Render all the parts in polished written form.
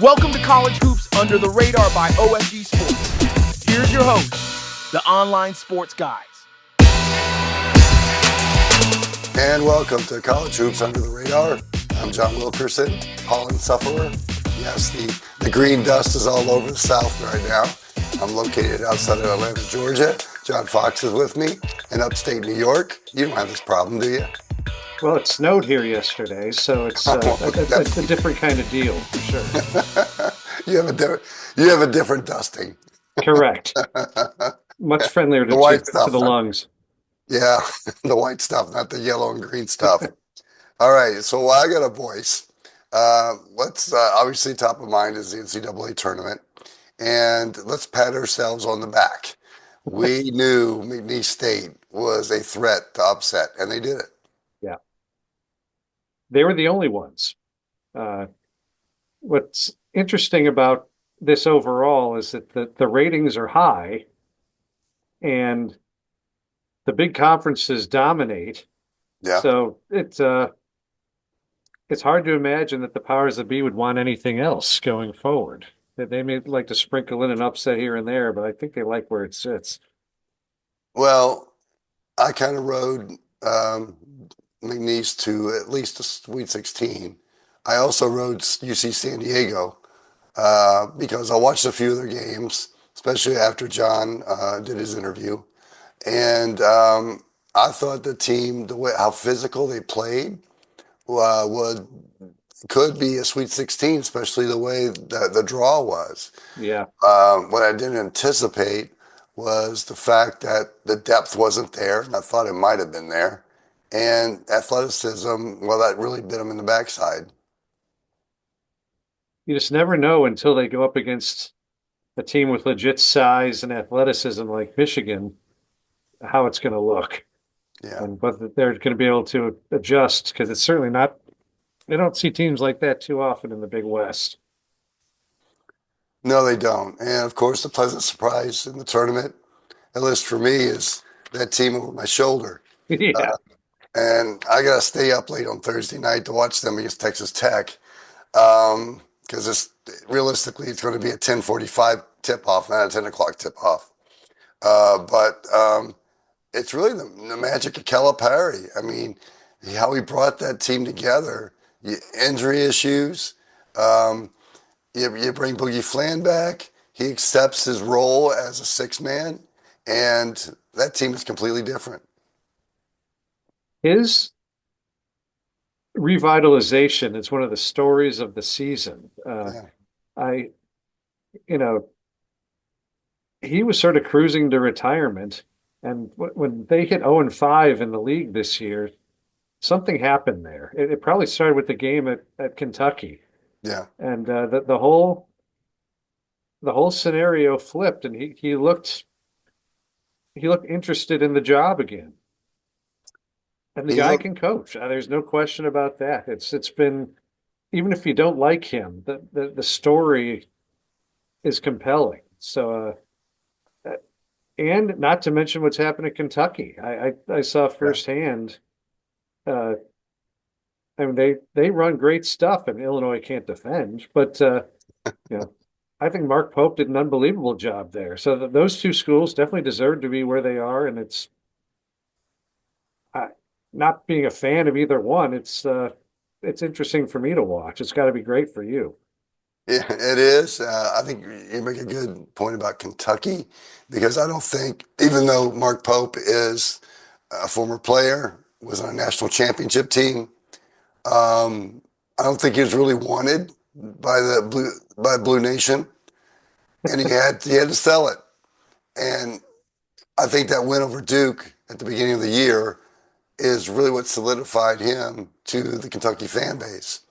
Welcome to College Hoops Under the Radar by OFG Sports. Here's your host, the online sports guys. And welcome to College Hoops Under the Radar. I'm John Wilkerson, pollen sufferer. Yes, the green dust is all over the South right now. I'm located outside of Atlanta, Georgia. John Fox is with me in upstate New York. You don't have this problem, do you? Well, it snowed here yesterday, so it's a different kind of deal for sure. You have a different dusting. Correct. Much friendlier The white to stuff. the lungs. Yeah, the white stuff, not the yellow and green stuff. All right, so while I got a voice, let's obviously top of mind is the NCAA Tournament, and let's pat ourselves on the back. We knew McNeese State was a threat to upset, and they did it. Yeah. They were the only ones. What's interesting about this overall is that the ratings are high and the big conferences dominate. Yeah. So it's hard to imagine that the powers that be would want anything else going forward. They may like to sprinkle in an upset here and there, but I think they like where it sits. Well, I kind of rode McNeese to at least a Sweet 16. I also rode UC San Diego because I watched a few of their games, especially after John did his interview. And I thought the team, the way how physical they played, could be a Sweet 16, especially the way the draw was. Yeah. What I didn't anticipate was the fact that the depth wasn't there, and I thought it might have been there. And athleticism, well, that really bit them in the backside. You just never know until they go up against a team with legit size and athleticism like Michigan, how it's going to look. Yeah. And whether they're going to be able to adjust, because it's certainly not, they don't see teams like that too often in the Big West. No, they don't. And of course, the pleasant surprise in the tournament, at least for me, is that team over my shoulder. Yeah. And I got to stay up late on Thursday night to watch them against Texas Tech. Because realistically, it's going to be a 10:45 tip-off, not a 10 o'clock tip-off. But it's really the magic of Calipari. I mean, how he brought that team together. Injury issues. You bring Boogie Flan back. He accepts his role as a six-man, and that team is completely different. His revitalization is one of the stories of the season. Yeah. You know, he was sort of cruising to retirement, and when they hit 0-5 in the league this year, something happened there. It probably started with the game at Kentucky. Yeah. And the whole scenario flipped, and he looked interested in the job again. And the guy can coach. There's no question about that. It's been, even if you don't like him, the story is compelling. So and not to mention what's happened at Kentucky. I saw firsthand. I mean, they run great stuff, and Illinois can't defend. But I think Mark Pope did an unbelievable job there. So those two schools definitely deserve to be where they are, and it's not being a fan of either one. It's interesting for me to watch. It's got to be great for you. Yeah, it is. I think you make a good point about Kentucky because I don't think, even though Mark Pope is a former player, was on a national championship team, I don't think he was really wanted by Blue Nation, and he had to sell it. And I think that win over Duke at the beginning of the year is really what solidified him to the Kentucky fan base.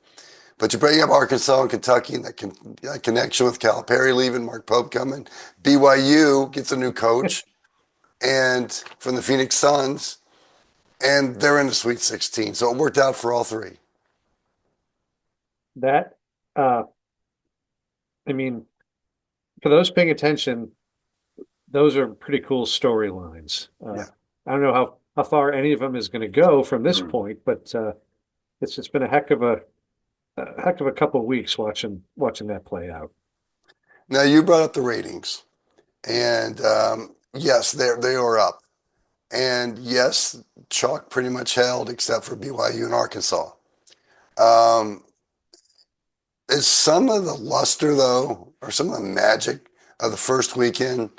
But you bring up Arkansas and Kentucky and that connection with Calipari leaving, Mark Pope coming. BYU gets a new coach and from the Phoenix Suns, and they're in the Sweet 16. So it worked out for all three. That, I mean, for those paying attention, those are pretty cool storylines. Yeah. I don't know how far any of them is going to go from this point, but it's been a heck of a heck of a couple of weeks watching that play out. Now you brought up the ratings, and yes, they are up, and yes, chalk pretty much held except for BYU and Arkansas. Um, is some of the luster though, or some of the magic of the first weekend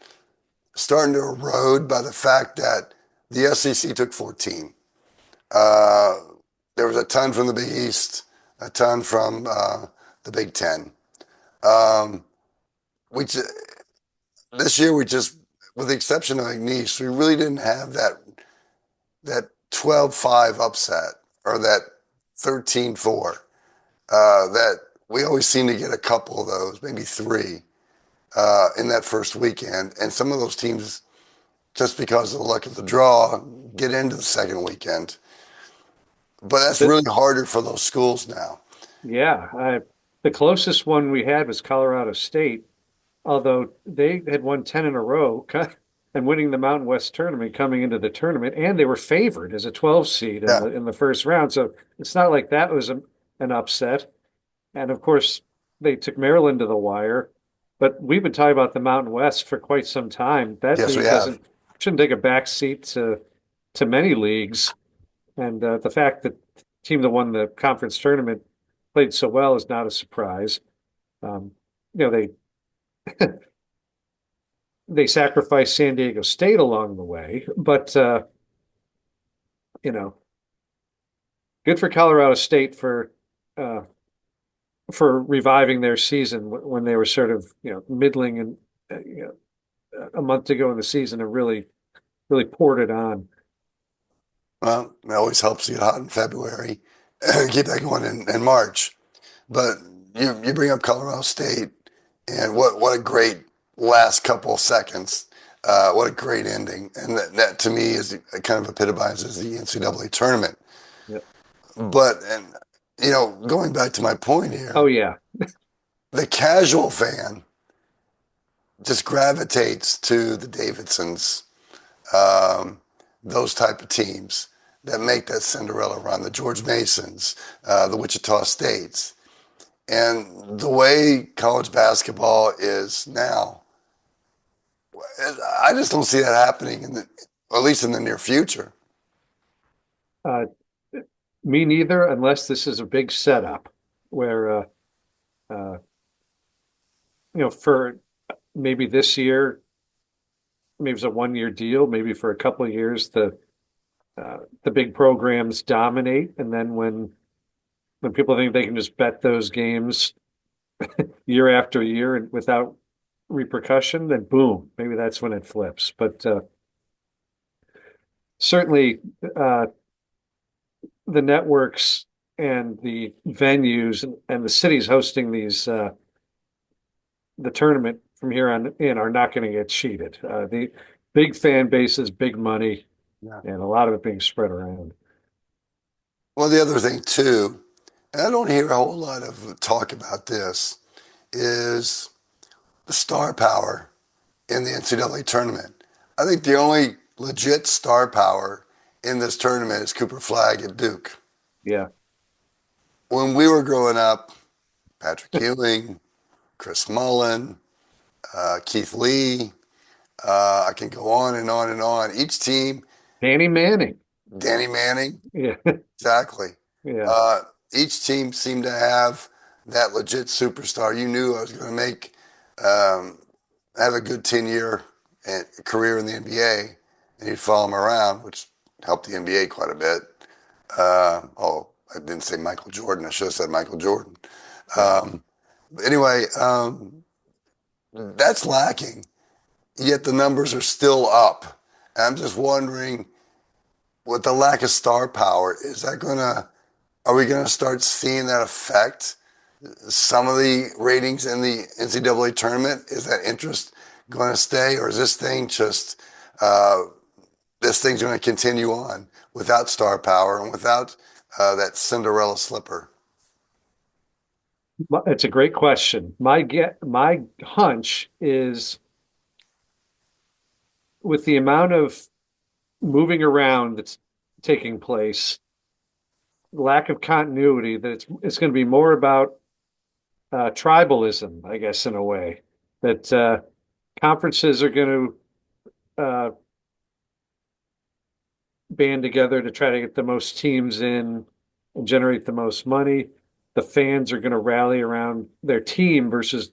starting to erode by the fact that the SEC took 14? Uh, there was a ton from the Big East, a ton from the Big Ten. Um, we ju- this year we just, with the exception of McNeese, we really didn't have that 12-5 upset or that 13-4. That we always seem to get a couple of those, maybe three, in that first weekend, and some of those teams, just because of the luck of the draw, get into the second weekend. But that's That really harder for those schools now. yeah, the closest one we had was Colorado State, although they had won 10 in a row and winning the Mountain West tournament coming into the tournament, and they were favored as a 12 seed in Yeah. the first round. So it's not like that was an upset. And of course, they took Maryland to the wire. But we've been talking about the Mountain West for quite some time. That Yes, we league have. doesn't shouldn't take a back seat to many leagues. And the fact that the team that won the conference tournament played so well is not a surprise. Um, they sacrificed San Diego State along the way, but you know, good for Colorado State uh, for reviving their season when they were sort of middling and a month to go in the season and really poured it on. Well, it always helps to get hot in February and keep that going in March. But you bring up Colorado State, and what a great last couple of seconds. What a great ending. And that to me is kind of epitomizes the NCAA tournament. Yeah. But, and going back to my point Oh here, yeah, the casual fan just gravitates to the Davidsons, um, those type of teams that make that Cinderella run, the George Masons, the Wichita States. And the way college basketball is now, I just don't see that happening at least in the near future. uh, me neither, unless this is a big setup where uh, for maybe this year, maybe it's a 1 year deal, maybe for a couple of years the big programs dominate, and then when people think they can just bet those games year after year and without repercussion, then boom, maybe that's when it flips. But certainly, uh, the networks and the venues and the cities hosting the tournament from here on in are not going to get cheated. The big fan bases, big money, Yeah. and a lot of it being spread around. Well, the other thing too, and I don't hear a whole lot of talk about this, is the star power in the NCAA tournament. I think the only legit star power in this tournament is Cooper Flagg at Duke. Yeah, When we were growing up, Patrick Ewing, Chris Mullen, Keith Lee, I can go on and on and on. Each team, Danny Manning. Danny Manning, Yeah, exactly. yeah, Uh, each team seemed to have that legit superstar. You knew I was going to um, have a good 10-year career in the NBA, and you'd follow him around, which helped the NBA quite a bit. I didn't say Michael Jordan. I should have said Michael Jordan. yeah. Anyway, that's lacking, yet the numbers are still up. And I'm just wondering, with the lack of star power, are we gonna start seeing that affect some of the ratings in the NCAA tournament? Is that interest going to stay, or is uh, this thing's going to continue on without star power and without that Cinderella slipper? It's a great question. My hunch is with the amount of moving around that's taking place, lack of continuity, that it's going to be more about tribalism, I guess, in a way, that conferences are going to band together to try to get the most teams in and generate the most money. The fans are going to rally around their team versus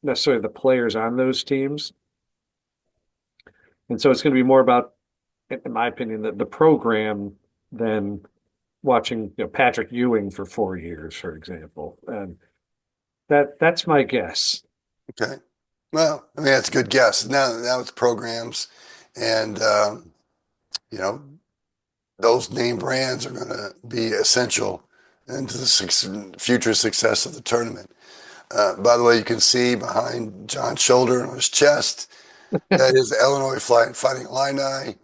necessarily the players on those teams. And so it's going to be more about, in my opinion, the program than watching, Patrick Ewing for 4 years, for example. And that's my guess. Okay. Well, I mean, that's a good guess. Now it's programs, and you know, those name brands are going to be essential into the future success of the tournament. By the way, you can see behind John's shoulder on his chest that his Illinois Fighting Illini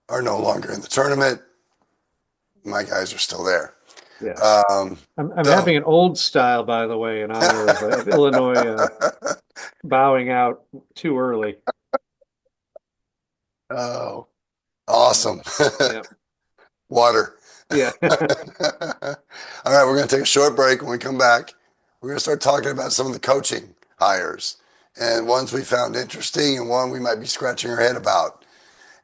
are no longer in the tournament. My guys are still there. Yes. Um, I'm so, having an old style, by the way, in honor of Illinois bowing out too early. oh, awesome. Yeah. Water. Yeah. All right, we're going to take a short break. When we come back, we're going to start talking about some of the coaching hires and ones we found interesting and one we might be scratching our head about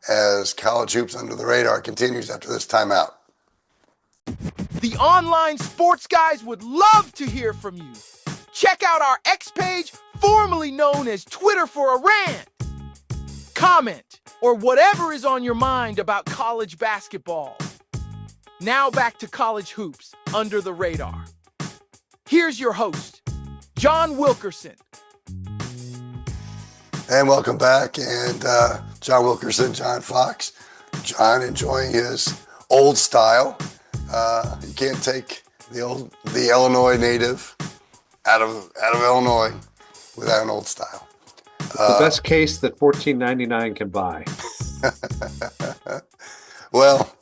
as College Hoops Under the Radar continues after this timeout. The online sports guys would love to hear from you. Check out our X page, formerly known as Twitter for a Rant. Comment or whatever is on your mind about college basketball. Now back to College Hoops Under the Radar. Here's your host, John Wilkerson. And welcome back. And John Wilkerson, John Fox. John enjoying his old style. You can't take the Illinois native out of Illinois without an old style. The best case that $14.99 can buy. Well,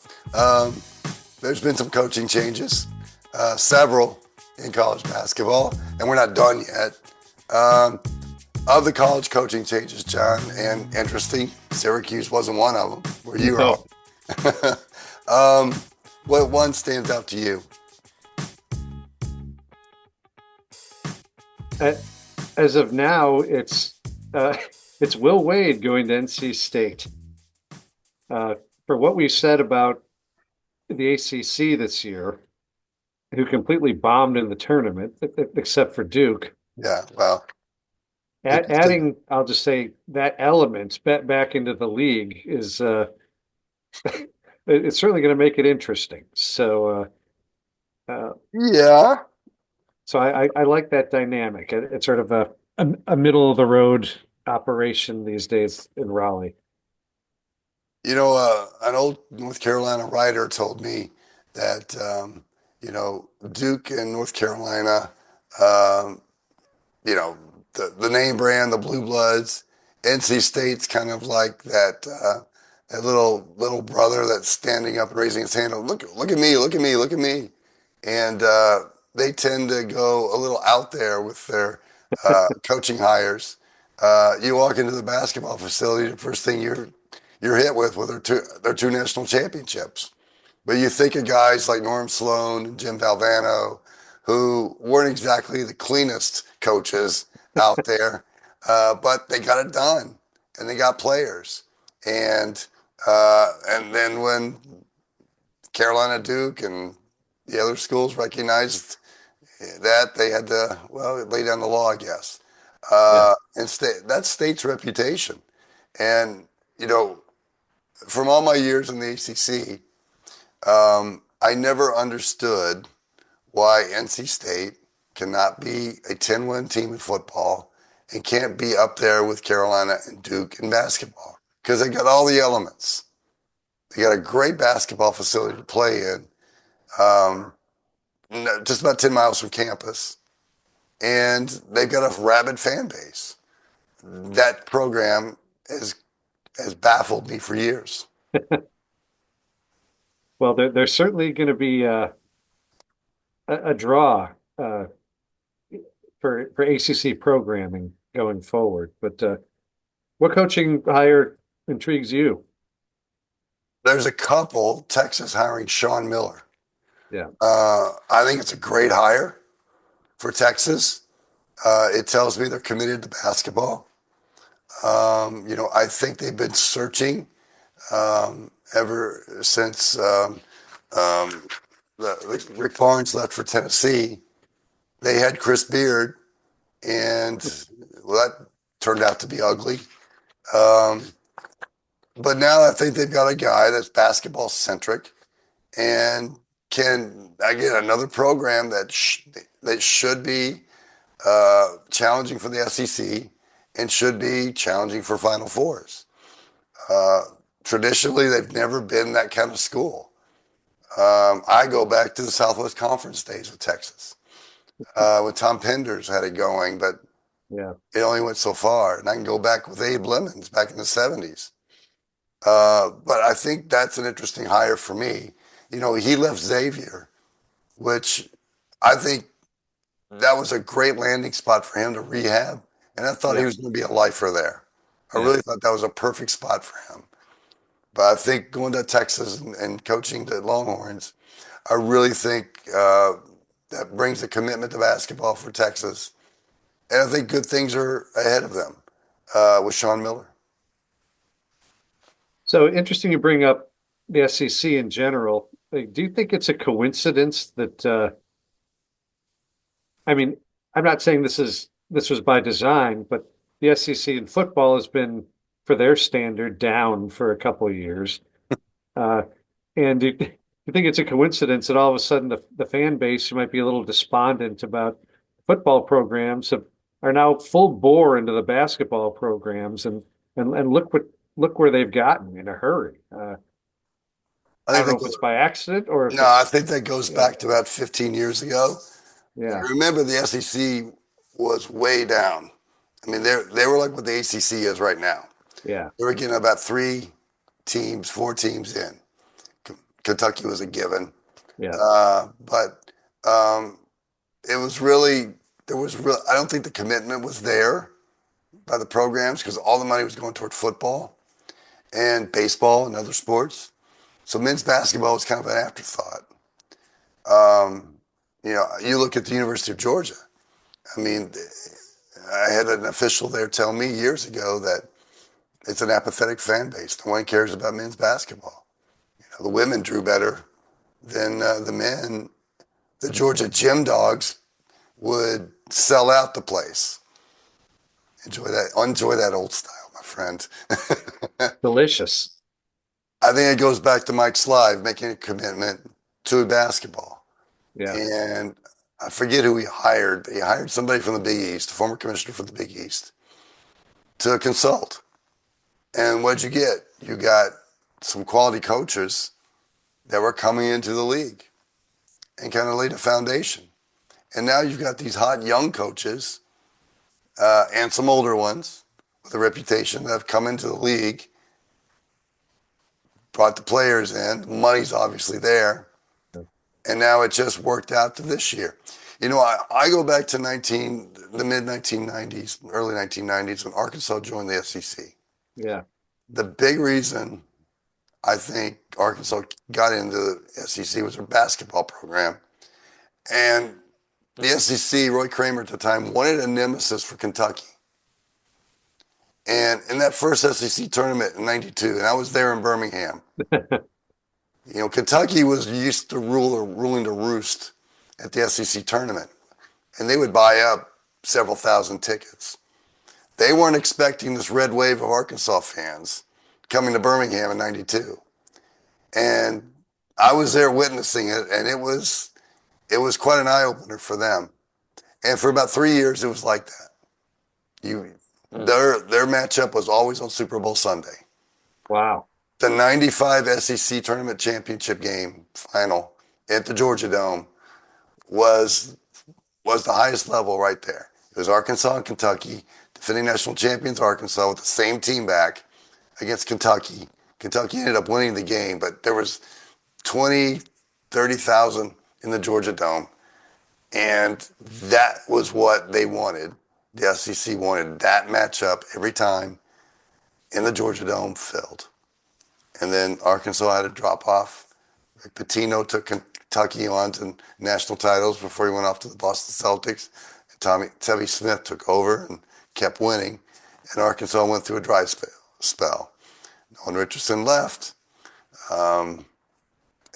there's been some coaching changes, several in college basketball, and we're not done yet. Of the college coaching changes, John, and interesting, Syracuse wasn't one of them, where you were. What one stands out to you? As of now, it's Will Wade going to NC State. For what we said about the ACC this year, who completely bombed in the tournament, except for Duke. Yeah, well, adding, I'll just say that element back into the league is it's certainly going to make it interesting. So, yeah. So I like that dynamic. It's sort of a middle of the road operation these days in Raleigh. You know, an old North Carolina writer told me that, Duke and North Carolina, the name brand, the Blue Bloods, NC State's kind of like that little brother that's standing up and raising his hand. Look at me, look at me, look at me. And they tend to go a little out there with their coaching hires. You walk into the basketball facility, the first thing you're hit with their two national championships. But you think of guys like Norm Sloan and Jim Valvano, who weren't exactly the cleanest coaches out there, but they got it done and they got players. And then when Carolina, Duke, and the other schools recognized that, they had to lay down the law, I guess. And that state's reputation. And from all my years in the ACC, I never understood why NC State cannot be a 10-win team in football and can't be up there with Carolina and Duke in basketball, because they got all the elements. They got a great basketball facility to play in, just about 10 miles from campus, and they've got a rabid fan base. That program has baffled me for years. Well, there's certainly going to be a draw for ACC programming going forward. But what coaching hire intrigues you? There's a couple. Texas hiring Sean Miller. Yeah. I think it's a great hire for Texas. It tells me they're committed to basketball. I think they've been searching ever since Rick Barnes left for Tennessee. They had Chris Beard, and well, that turned out to be ugly. Um, but now I think they've got a guy that's basketball centric and can again another program that should be challenging for the SEC and should be challenging for Final Fours. Uh, Traditionally, they've never been that kind of school. I go back to the Southwest Conference days with Texas, when Tom Penders had it going, but Yeah. it only went so far. And I can go back with Abe Lemons back in the 70s. But I think that's an interesting hire for me. He left Xavier, which I think that was a great landing spot for him to rehab. And I thought he Yeah. was going to be a lifer there. I Yeah. really thought that was a perfect spot for him. But I think going to Texas and coaching the Longhorns, I really think that brings a commitment to basketball for Texas. And I think good things are ahead of them with Sean Miller. So interesting you bring up the SEC in general. Like, do you think it's a coincidence that I mean, I'm not saying this was by design, but the SEC in football has been, for their standard, down for a couple of years. Uh, and you think it's a coincidence that all of a sudden the fan base, who might be a little despondent about football programs, are now full bore into the basketball programs, and look where they've gotten in a hurry. I I think don't know that if goes, it's by accident or if no, I it's think that goes yeah, back to about 15 years ago. yeah, Remember, the SEC was way down. I mean, they were like what the ACC is right now. yeah, They were getting about 3 teams, 4 teams in. Kentucky was a given, yeah. but um, it was really there was real. I don't think the commitment was there by the programs because all the money was going toward football and baseball and other sports. So men's basketball was kind of an afterthought. Um, you look at the University of Georgia. I mean, I had an official there tell me years ago that it's an apathetic fan base. No one cares about men's basketball. The women drew better than the men. The Georgia Gym Dogs would sell out the place. Enjoy that old style, my friend. Delicious. I think it goes back to Mike Slive making a commitment to basketball. Yeah. And I forget who he hired. He hired somebody from the Big East, a former commissioner from the Big East, to consult. And what'd you get? You got some quality coaches that were coming into the league and kind of laid a foundation. And now you've got these hot young coaches and some older ones with a reputation that have come into the league, brought the players in. Money's obviously there. And now it just worked out to this year. I go back to the mid 1990s, early 1990s when Arkansas joined the SEC. Yeah. The big reason I think Arkansas got into the SEC was their basketball program. And the SEC, Roy Kramer at the time, wanted a nemesis for Kentucky. And in that first SEC tournament in '92, and I was there in Birmingham, Kentucky was used to ruling the roost at the SEC tournament, and they would buy up several thousand tickets. They weren't expecting this red wave of Arkansas fans coming to Birmingham in '92, and I was there witnessing it, and it was quite an eye opener for them. And for about 3 years, it was like that. Their matchup was always on Super Bowl Sunday. Wow. The '95 SEC tournament championship game final at the Georgia Dome was the highest level right there. It was Arkansas and Kentucky, defending national champions Arkansas with the same team back against Kentucky. Kentucky ended up winning the game, but there was 20, 30,000 in the Georgia Dome. And that was what they wanted. The SEC wanted that matchup every time, and the Georgia Dome filled. And then Arkansas had a drop off. Rick Pitino took Kentucky on to national titles before he went off to the Boston Celtics. And Tubby Smith took over and kept winning. And Arkansas went through a dry spell. Nolan Richardson left, and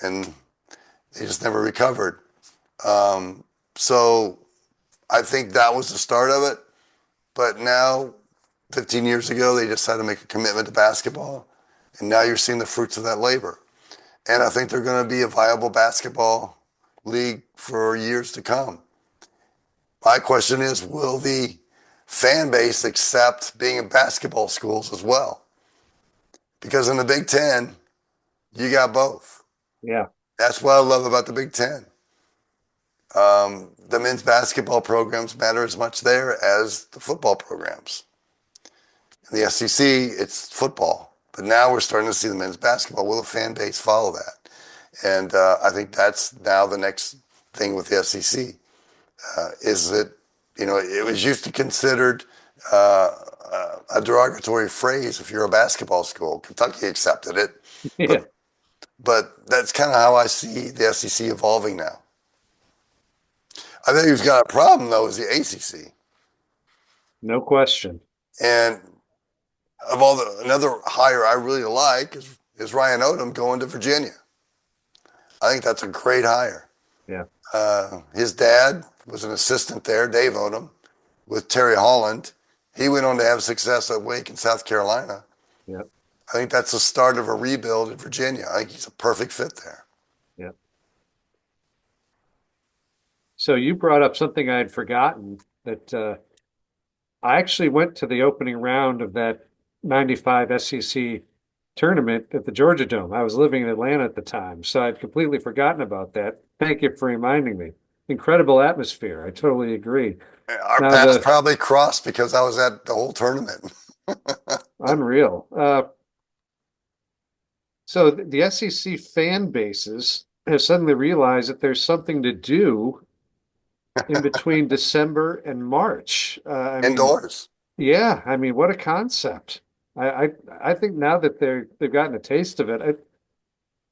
they just never recovered. So I think that was the start of it. But now, 15 years ago, they decided to make a commitment to basketball. And now you're seeing the fruits of that labor. And I think they're going to be a viable basketball league for years to come. My question is, will the fan base accept being in basketball schools as well? Because in the Big Ten, you got both. Yeah. That's what I love about the Big Ten. The men's basketball programs matter as much there as the football programs. In the SEC, it's football. But now we're starting to see the men's basketball. Will the fan base follow that? And I think that's now the next thing with the SEC. Is that, it was used to considered a derogatory phrase if you're a basketball school. Kentucky accepted it, Yeah. but that's kind of how I see the SEC evolving now. I think who's got a problem though is the ACC. No question. And another hire I really like is Ryan Odom going to Virginia. I think that's a great hire. Yeah. His dad was an assistant there, Dave Odom, with Terry Holland. He went on to have success at Wake in South Carolina. Yeah. I think that's the start of a rebuild in Virginia. I think he's a perfect fit there. Yeah. So you brought up something I had forgotten that I actually went to the opening round of that 95 SEC tournament at the Georgia Dome. I was living in Atlanta at the time, so I'd completely forgotten about that. Thank you for reminding me. Incredible atmosphere. I totally agree. Our Now paths the probably crossed because I was at the whole tournament. unreal. So the SEC fan bases have suddenly realized that there's something to do in between December and March. I mean, Indoors. yeah, I mean, what a concept. I think now that they've gotten a taste of it,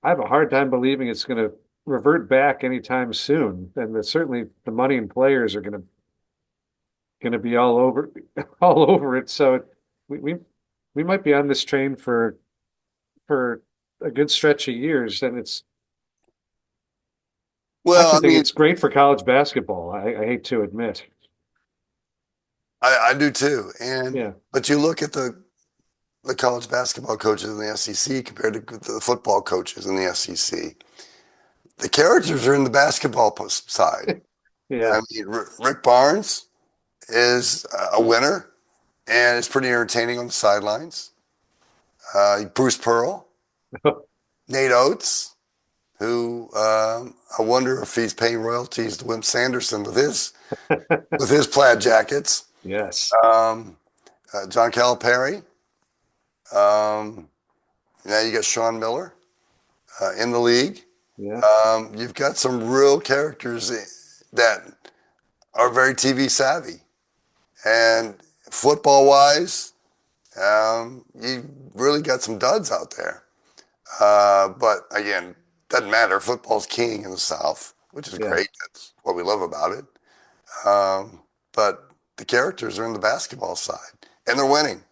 I have a hard time believing it's going to revert back anytime soon. And that certainly the money and players are going to be all over all over it. So we we we might be on this train for a good stretch of years, and it's I Well, actually I think mean, it's great for college basketball. I hate to admit. I do too. Yeah. But you look at the college basketball coaches in the SEC compared to the football coaches in the SEC. The characters are in the basketball side. Yeah. I mean, Rick Barnes is a winner and is pretty entertaining on the sidelines. Bruce Pearl, Nate Oates, who I wonder if he's paying royalties to Wimp Sanderson with his plaid jackets. Yes. John Calipari. Um, Now you got Sean Miller in the league. Yeah. You've got some real characters that are very TV savvy. And football wise, you really got some duds out there. But again, doesn't matter. Football's king in the South, which is Yeah. great. That's what we love about it. But the characters are in the basketball side, and they're winning.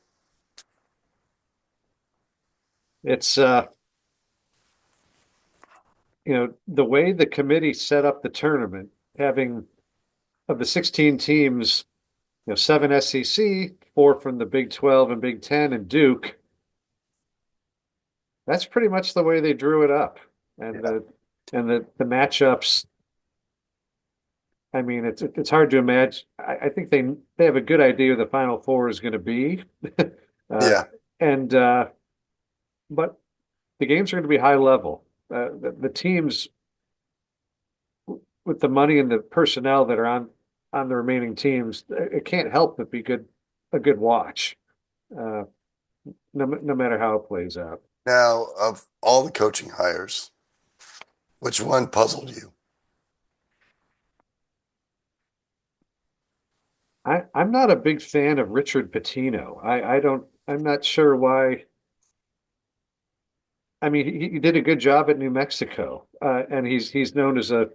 It's the way the committee set up the tournament, having of the 16 teams, seven SEC, four from the Big 12 and Big 10 and Duke. That's pretty much the way they drew it up. And Yeah. the matchups, I mean, it's hard to imagine. I think they have a good idea who the Final Four is going to be. Yeah. And but the games are going to be high level. The teams with the money and the personnel that are on the remaining teams, it can't help but be a good watch, uh, no matter how it plays out. Now, of all the coaching hires, which one puzzled you? I'm not a big fan of Richard Pitino. I'm not sure why. I mean, he did a good job at New Mexico, and he's known as a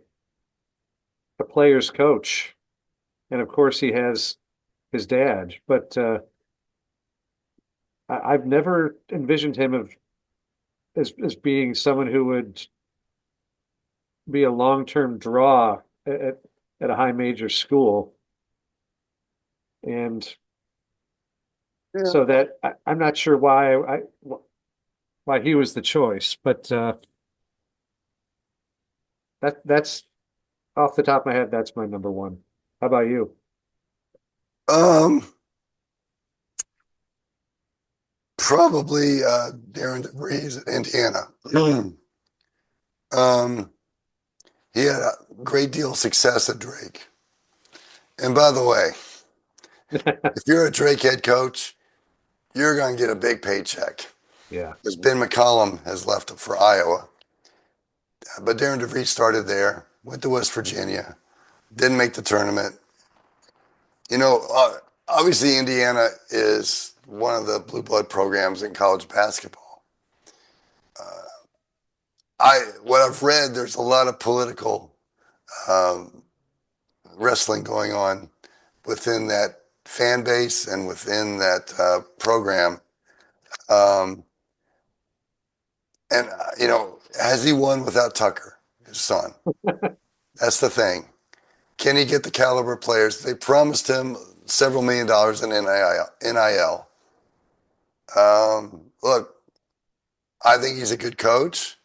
player's coach, and of course he has his dad. But I've never envisioned him as being someone who would be a long-term draw at a high major school, and Yeah. so that I'm not sure why he was the choice, but that's off the top of my head. That's my number one. How about you? Um, Probably Darren DeVries at Indiana. Um, he had a great deal of success at Drake. And by the way, if you're a Drake head coach, you're going to get a big paycheck Yeah. because Ben McCollum has left for Iowa. But Darren DeVries started there, went to West Virginia, didn't make the tournament. You know, obviously Indiana is one of the blue blood programs in college basketball. What I've read, there's a lot of political um, wrestling going on within that fan base and within that program. Um, and has he won without Tucker, his son? That's the thing. Can he get the caliber players? They promised him several $1 million in NIL. Look, I think he's a good coach,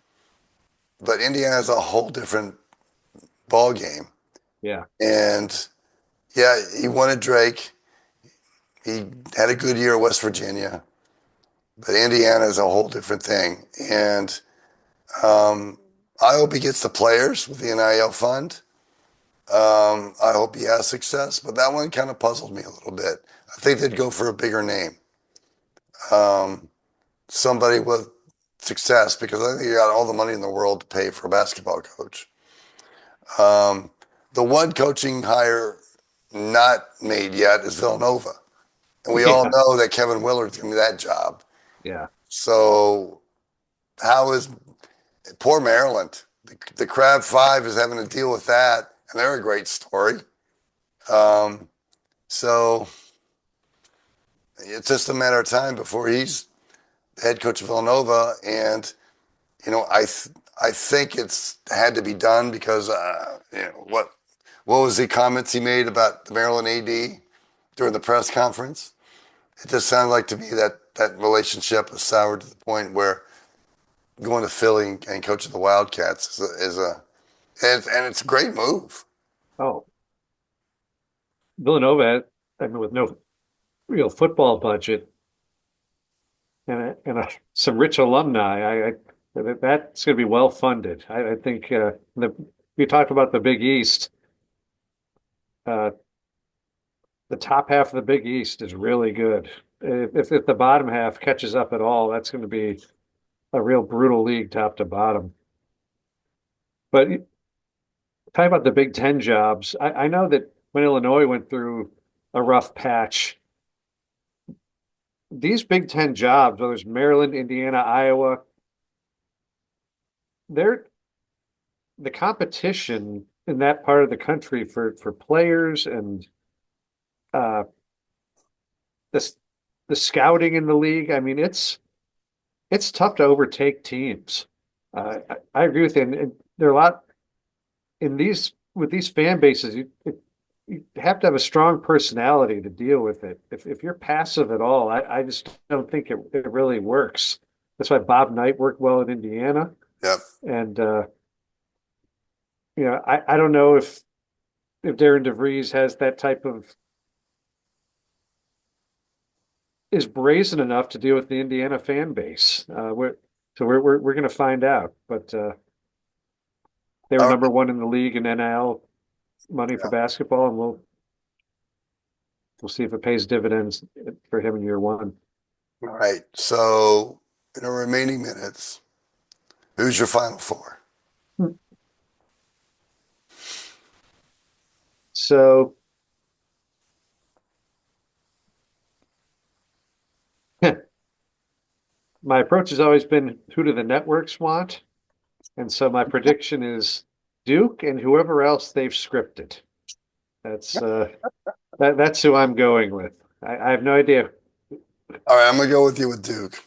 but Indiana has a whole different ball game. Yeah. And yeah, he wanted Drake. He had a good year at West Virginia, but Indiana is a whole different thing. And um, I hope he gets the players with the NIL fund. I hope he has success, but that one kind of puzzled me a little bit. I think they'd go for a bigger name, um, somebody with success, because I think you got all the money in the world to pay for a basketball coach. Um, the one coaching hire not made yet is Villanova. And we all Yeah. know that Kevin Willard's going to be that job. Yeah. So how is poor Maryland? The Crab Five is having to deal with that, and they're a great story. Um, so it's just a matter of time before he's the head coach of Villanova, and I think it's had to be done because what was the comments he made about the Maryland AD during the press conference? It just sounded like to me that that relationship was soured to the point where going to Philly and coaching the Wildcats and it's a great move. Oh, Villanova, I mean, with no real football budget and some rich alumni, that's going to be well funded. I think you talked about the Big East. Uh, the top half of the Big East is really good. If the bottom half catches up at all, that's going to be a real brutal league top to bottom. But talking about the Big Ten jobs, I know that when Illinois went through a rough patch, these Big Ten jobs, whether it's Maryland, Indiana, Iowa, they're the competition in that part of the country for players and uh, the the scouting in the league. I mean, it's tough to overtake teams. I agree with you. And there are a lot in these with these fan bases. You have to have a strong personality to deal with it. If you're passive at all, I just don't think it really works. That's why Bob Knight worked well in Indiana. Yep. And I don't know if Darren DeVries has that type of is brazen enough to deal with the Indiana fan base. We're going to find out. But they were All number one in the league in NIL money for basketball, and we'll see if it pays dividends for him in year one. right. So in the remaining minutes, who's your final four? So my approach has always been, who do the networks want? And so my prediction is Duke and whoever else they've scripted. That's that's who I'm going with. I have no idea. All right, I'm gonna go with you with Duke.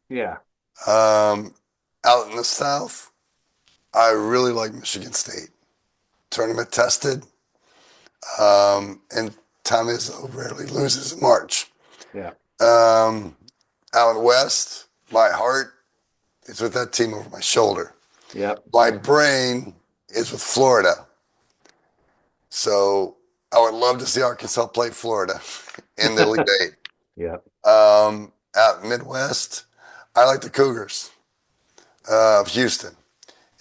Yeah, Out in the South, I really like Michigan State. Tournament tested, and Tom Izzo rarely loses in March. yeah, Out West, my heart is with that team over my shoulder. yeah, My brain is with Florida. So I would love to see Arkansas play Florida in the Elite Eight. yeah. Out Midwest, I like the Cougars of Houston.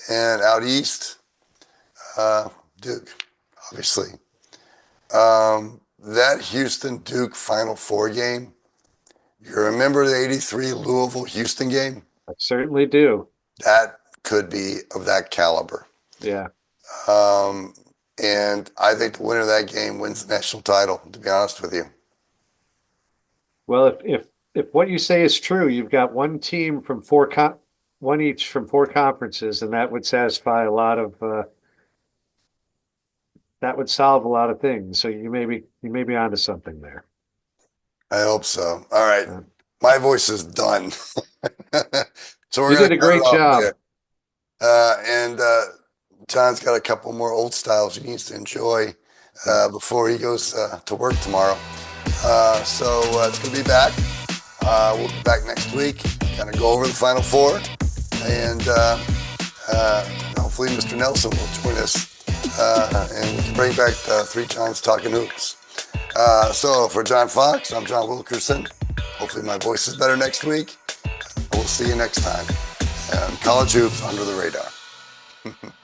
And out East, Duke, obviously. That Houston Duke Final Four game, you remember the 83 Louisville Houston game? I certainly do. That could be of that caliber. Yeah. And I think the winner of that game wins the national title, to be honest with you. Well, if what you say is true, you've got one team from one each from four conferences, and that would satisfy a lot of that would solve a lot of things. So you may be onto something there. I hope so. All right. Uh, My voice is done. So we're you going did to a cut it great off job. there. And John's got a couple more old styles he needs to enjoy before he goes to work tomorrow. So it's going to be back. We'll be back next week, kind of go over the Final Four. And hopefully Mr. Nelson will join us. And we can bring back the Three Johns Talking Hoops. So for John Fox, I'm John Wilkerson. Hopefully my voice is better next week. We'll see you next time. College Hoops Under the Radar.